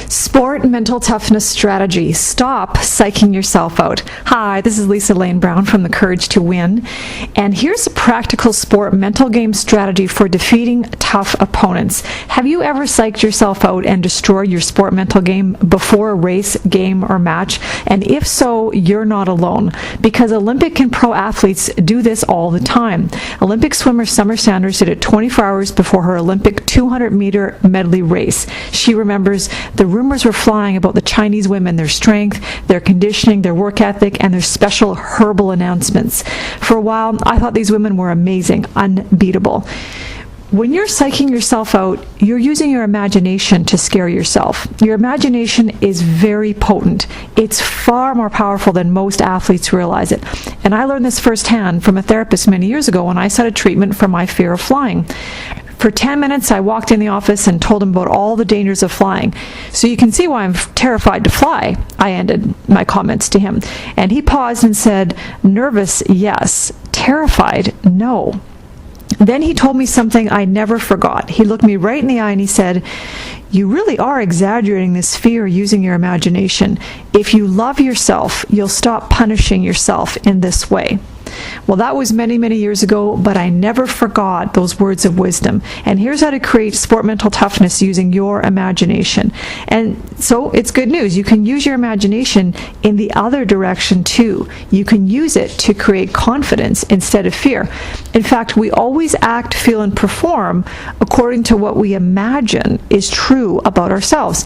Sport mental toughness strategy. Stop psyching yourself out. Hi, this is Lisa Lane Brown from The Courage to Win. And here's a practical sport mental game strategy for defeating tough opponents. Have you ever psyched yourself out and destroyed your sport mental game before a race, game, or match? And if so, you're not alone, because Olympic and pro athletes do this all the time. Olympic swimmer Summer Sanders did it 24 hours before her Olympic 200-meter medley race. She remembers the rumors were flying about the Chinese women, their strength, their conditioning, their work ethic, and their special herbal announcements. For a while, I thought these women were amazing, unbeatable. When you're psyching yourself out, you're using your imagination to scare yourself. Your imagination is very potent. It's far more powerful than most athletes realize it. And I learned this firsthand from a therapist many years ago when I started treatment for my fear of flying. For 10 minutes, I walked in the office and told him about all the dangers of flying. So you can see why I'm terrified to fly, I ended my comments to him. And he paused and said, "Nervous, yes. Terrified, no." Then he told me something I never forgot. He looked me right in the eye and he said, "You really are exaggerating this fear using your imagination. If you love yourself, you'll stop punishing yourself in this way." Well, that was many, many years ago, but I never forgot those words of wisdom. And here's how to create sport mental toughness using your imagination. And so it's good news. You can use your imagination in the other direction too. You can use it to create confidence instead of fear. In fact, we always act, feel, and perform according to what we imagine is true about ourselves.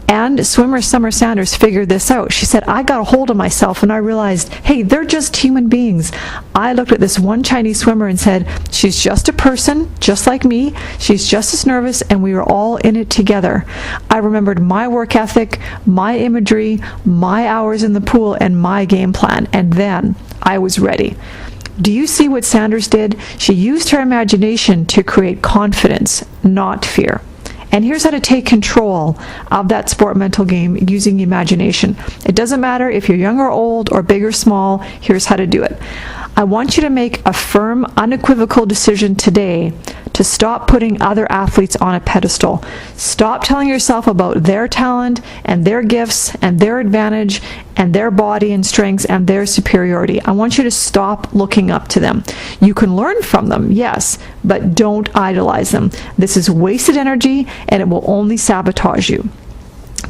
And swimmer Summer Sanders figured this out. She said, "I got a hold of myself and I realized, hey, they're just human beings. I looked at this one Chinese swimmer and said, she's just a person, just like me. She's just as nervous, and we are all in it together." I remembered my work ethic, my imagery, my hours in the pool, and my game plan, and then I was ready. Do you see what Sanders did? She used her imagination to create confidence, not fear. And here's how to take control of that sport mental game using imagination. It doesn't matter if you're young or old or big or small. Here's how to do it. I want you to make a firm, unequivocal decision today to stop putting other athletes on a pedestal. Stop telling yourself about their talent and their gifts and their advantage and their body and strengths and their superiority. I want you to stop looking up to them. You can learn from them, yes, but don't idolize them. This is wasted energy and it will only sabotage you.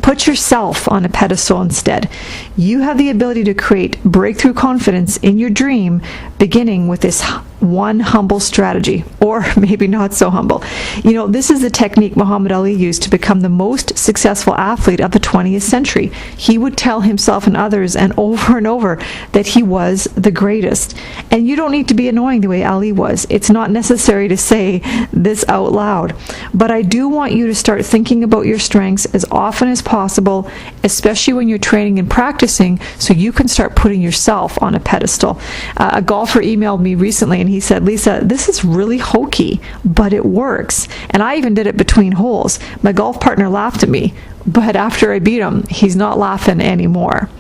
Put yourself on a pedestal instead. You have the ability to create breakthrough confidence in your dream, beginning with this one humble strategy, or maybe not so humble. You know, this is the technique Muhammad Ali used to become the most successful athlete of the 20th century. He would tell himself and others and over that he was the greatest. And you don't need to be annoying the way Ali was. It's not necessary to say this out loud. But I do want you to start thinking about your strengths as often as possible, especially when you're training and practicing, so you can start putting yourself on a pedestal. A golfer emailed me recently and he said, "Lisa, this is really hokey, but it works." And I even did it between holes. My golf partner laughed at me, but after I beat him, he's not laughing anymore.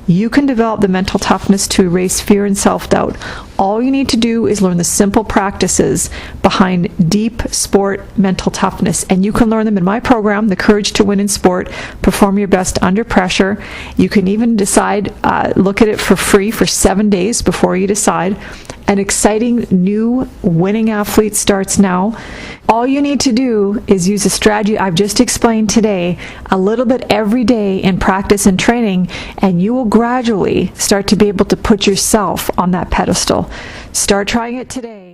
You can develop the mental toughness to erase fear and self-doubt. All you need to do is learn the simple practices behind deep sport mental toughness. And you can learn them in my program, The Courage to Win in Sport, Perform Your Best Under Pressure. You can even decide, look at it for free for 7 days before you decide. An exciting new winning athlete starts now. All you need to do is use a strategy I've just explained today, a little bit every day in practice and training, and you will gradually start to be able to put yourself on that pedestal. Start trying it today.